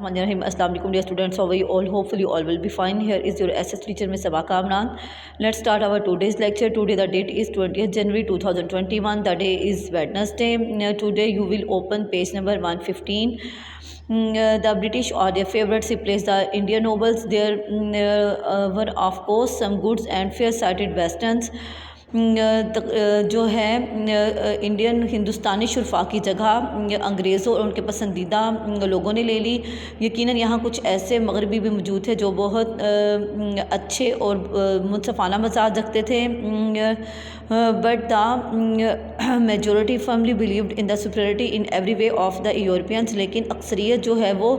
Assalamu alaikum dear students, how are you all? Hopefully you all will be fine. Here is your SS teacher Ms. Sabah Kamran. Let's start our today's lecture. Today the date is 20th January 2021. The day is Wednesday. Today you will open page number 115. The British are their favorites. Replace the Indian nobles. There were of course some goods and fair-sighted westerns. جو ہے Indian ہندوستانی شرفا کی جگہ انگریزوں اور ان کے پسندیدہ لوگوں نے لے لی. یقیناً یہاں کچھ ایسے مغربی بھی موجود تھے جو بہت اچھے اور منصفانہ مزاج رکھتے تھے. But the majority firmly believed in the superiority in every way of the Europeans. لیکن اکثریت جو ہے وہ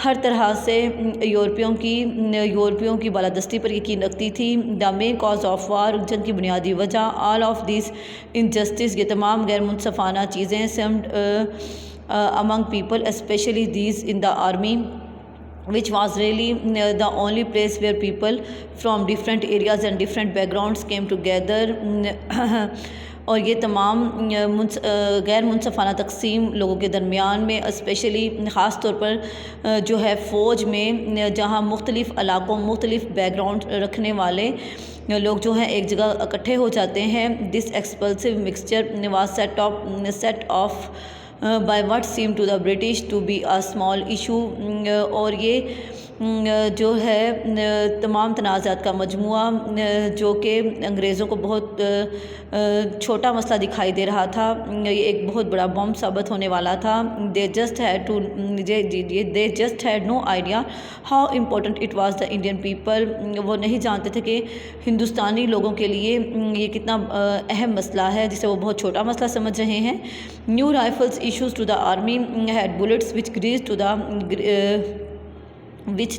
ہر طرح سے یورپیوں کی بالادستی پر یقین رکھتی تھی. دا مین کاز آف وار, جنگ کی بنیادی وجہ, آل آف دیس انجسٹس, یہ تمام غیر منصفانہ چیزیں, summed among people especially these in the army which was really the only place where people from different areas and different backgrounds came together. اور یہ تمام غیر منصفانہ تقسیم لوگوں کے درمیان میں اسپیشلی خاص طور پر جو ہے فوج میں, جہاں مختلف علاقوں مختلف بیک گراؤنڈ رکھنے والے لوگ جو ہیں ایک جگہ اکٹھے ہو جاتے ہیں. This explosive mixture was set off by what seemed to the British to be a small issue. اور یہ جو ہے تمام تنازعات کا مجموعہ جو کہ انگریزوں کو بہت چھوٹا مسئلہ دکھائی دے رہا تھا, یہ ایک بہت بڑا بم ثابت ہونے والا تھا. they just had no idea how important it was the Indian people. وہ نہیں جانتے تھے کہ ہندوستانی لوگوں کے لیے یہ کتنا اہم مسئلہ ہے جسے وہ بہت چھوٹا مسئلہ سمجھ رہے ہیں. new rifles issues to the army had bullets which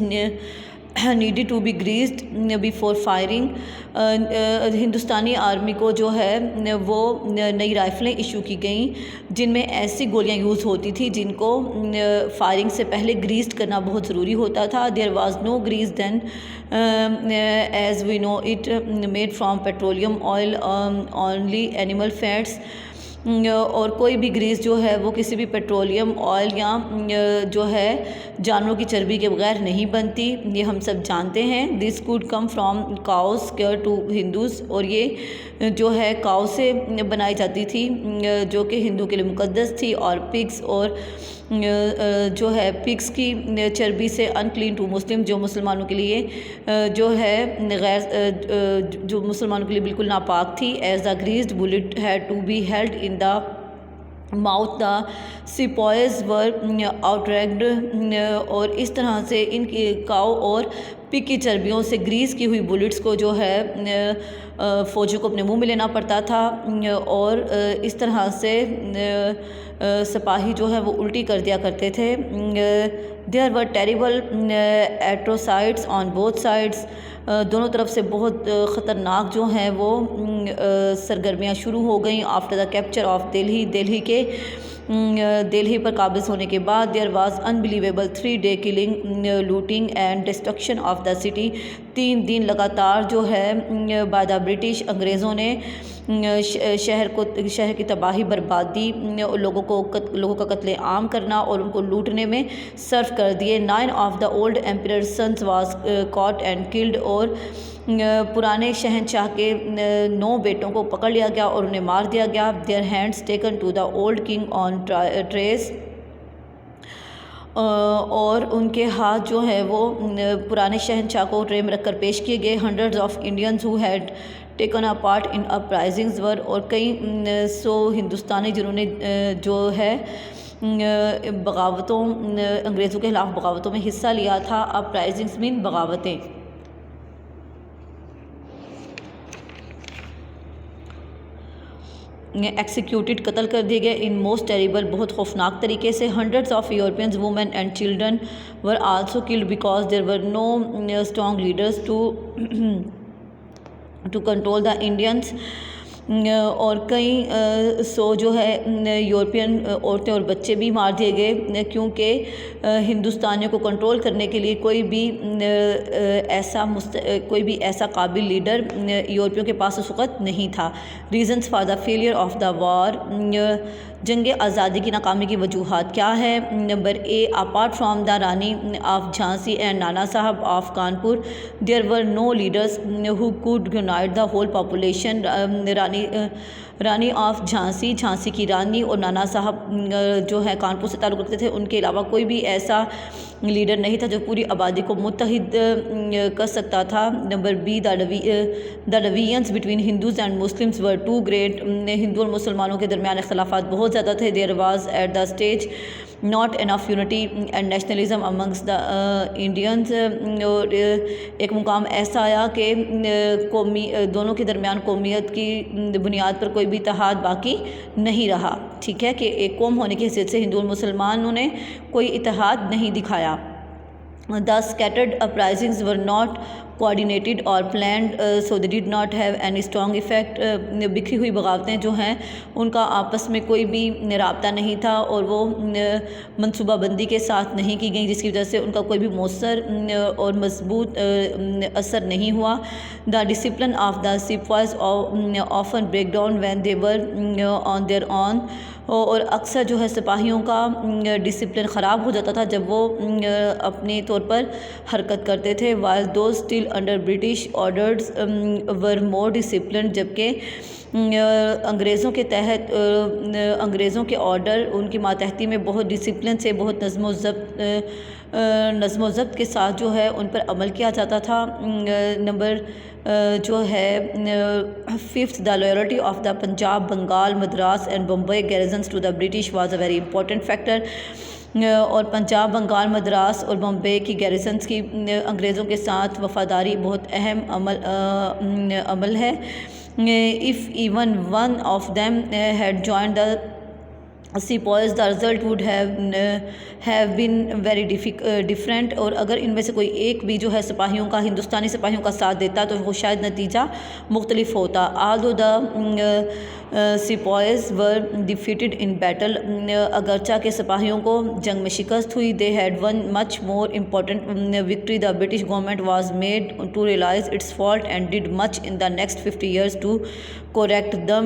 needed to be greased before firing. ہندوستانی آرمی کو جو ہے وہ نئی رائفلیں ایشو کی گئیں جن میں ایسی گولیاں یوز ہوتی تھی جن کو فائرنگ سے پہلے گریزڈ کرنا بہت ضروری ہوتا تھا. there was no grease then as we know it, made from petroleum oil, only animal fats. اور کوئی بھی گریس جو ہے وہ کسی بھی پیٹرولیم آئل یا جو ہے جانوروں کی چربی کے بغیر نہیں بنتی, یہ ہم سب جانتے ہیں. دس could come from cows care to Hindus, اور یہ جو ہے کاؤ سے بنائی جاتی تھی جو کہ ہندو کے لیے مقدس تھی. اور پگس, اور جو ہے پگس کی چربی سے انکلین ٹو مسلم, جو مسلمانوں کے لیے جو ہے جو مسلمانوں کے لیے بالکل ناپاک تھی. As the greased bullet had to be held in the mouth, the sepoys were outraged. اور اس طرح سے ان کی کاؤ اور پگ کی چربیوں سے گریز کی ہوئی بلٹس کو جو ہے فوجیوں کو اپنے منہ میں لینا پڑتا تھا, اور اس طرح سے سپاہی جو ہے وہ الٹی کر دیا کرتے تھے. there were terrible atrocities on both sides. دونوں طرف سے بہت خطرناک جو ہیں وہ سرگرمیاں شروع ہو گئیں. After the capture of Delhi پر قابض ہونے کے بعد there was unbelievable 3-day killing, looting and destruction of the city. 3 دن لگاتار جو ہے by the برٹش, انگریزوں نے شہر کی تباہی بربادی, لوگوں کا قتل عام کرنا اور ان کو لوٹنے میں صرف کر دیے. 9 of the old emperor's sons was caught and killed. اور پرانے شہنشاہ کے 9 بیٹوں کو پکڑ لیا گیا اور انہیں مار دیا گیا. their hands taken to the old king on trace. اور ان کے ہاتھ جو ہے وہ پرانے شہنشاہ کو ٹرے میں رکھ کر پیش کیے گئے. hundreds of Indians who had taken a part in uprisings were, اور کئی 100 ہندوستانی جنہوں نے جو ہے بغاوتوں انگریزوں کے خلاف بغاوتوں میں حصہ لیا تھا. uprisings mean بغاوتیں. ایکسیکیوٹڈ, قتل کر دیے گئے. ان موسٹ ٹیریبل, بہت خوفناک طریقے سے. Hundreds of Europeans women and children were also killed because there were no strong leaders to control the Indians. اور کئی 100 جو ہے یورپین عورتیں اور بچے بھی مار دیے گئے کیونکہ ہندوستانیوں کو کنٹرول کرنے کے لیے کوئی بھی ایسا قابل لیڈر یورپیوں کے پاس اس وقت نہیں تھا. Reasons for the failure of the war, جنگ آزادی کی ناکامی کی وجوہات کیا ہے؟ Number A, apart from the Rani of Jhansi and Nana Sahib of Kanpur there were no leaders who could unite the whole population. Rani of Jhansi, Jhansi کی رانی، اور نانا صاحب جو ہے کانپور سے تعلق رکھتے تھے، ان کے علاوہ کوئی بھی ایسا لیڈر نہیں تھا جو پوری آبادی کو متحد کر سکتا تھا۔ Number B, the divisions between Hindus and Muslims were too great. ہندو اور مسلمانوں کے درمیان اختلافات بہت زیادہ تھے۔ There was at the stage not enough unity and nationalism amongst the Indians. اور ایک مقام ایسا آیا کہ دونوں کے درمیان قومیت کی بنیاد پر کوئی بھی اتحاد باقی نہیں رہا، ٹھیک ہے، کہ ایک قوم ہونے کی حیثیت سے ہندو اور مسلمانوں نے کوئی اتحاد نہیں دکھایا۔ The scattered uprisings were not coordinated or planned, so they did not have any strong effect۔ بکھری ہوئی بغاوتیں جو ہیں ان کا آپس میں کوئی بھی رابطہ نہیں تھا اور وہ منصوبہ بندی کے ساتھ نہیں کی گئیں، جس کی وجہ سے ان کا کوئی بھی مؤثر اور مضبوط اثر نہیں ہوا۔ The discipline of the sepoys often break down when they were on their own۔ اور اکثر جو ہے سپاہیوں کا ڈسپلن خراب ہو جاتا تھا جب وہ اپنے طور پر حرکت کرتے تھے۔ while those still under British orders were more disciplined، جبکہ انگریزوں کے تحت انگریزوں کے آرڈر ان کی ماتحتی میں بہت ڈسپلن سے، بہت نظم و ضبط کے ساتھ جو ہے ان پر عمل کیا جاتا تھا۔ نمبر جو ہے fifth, the loyalty of the Punjab, Bengal, Madras and Bombay garrisons to the British was a very important factor. اور پنجاب، بنگال، مدراس اور بمبئی کی گیریزنس کی انگریزوں کے ساتھ وفاداری بہت اہم عمل ہے۔ if even one of them had joined the sepoys the result would have been very different۔ اور اگر ان میں سے کوئی ایک بھی جو ہے سپاہیوں کا، ہندوستانی سپاہیوں کا ساتھ دیتا تو وہ شاید نتیجہ مختلف ہوتا۔ although the sepoys were defeated in battle، اگرچہ کہ سپاہیوں کو جنگ میں شکست ہوئی، they had one much more important victory۔ the British government was made to realize its fault and did much in the next 50 years to correct them۔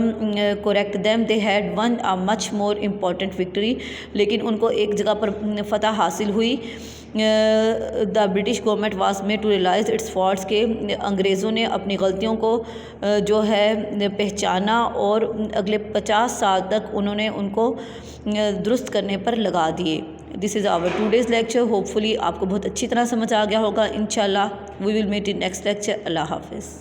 they had won a much more important victory، لیکن ان کو ایک جگہ پر فتح حاصل ہوئی۔ The British government was made to realise its faults, کہ انگریزوں نے اپنی غلطیوں کو جو ہے پہچانا اور اگلے 50 سال تک انہوں نے ان کو درست کرنے پر لگا دیے۔ دس از آور ٹوڈیز لیکچر، ہوپ فلی آپ کو بہت اچھی طرح سمجھ آ گیا ہوگا۔ انشاءاللہ we will meet in next lecture. اللہ حافظ۔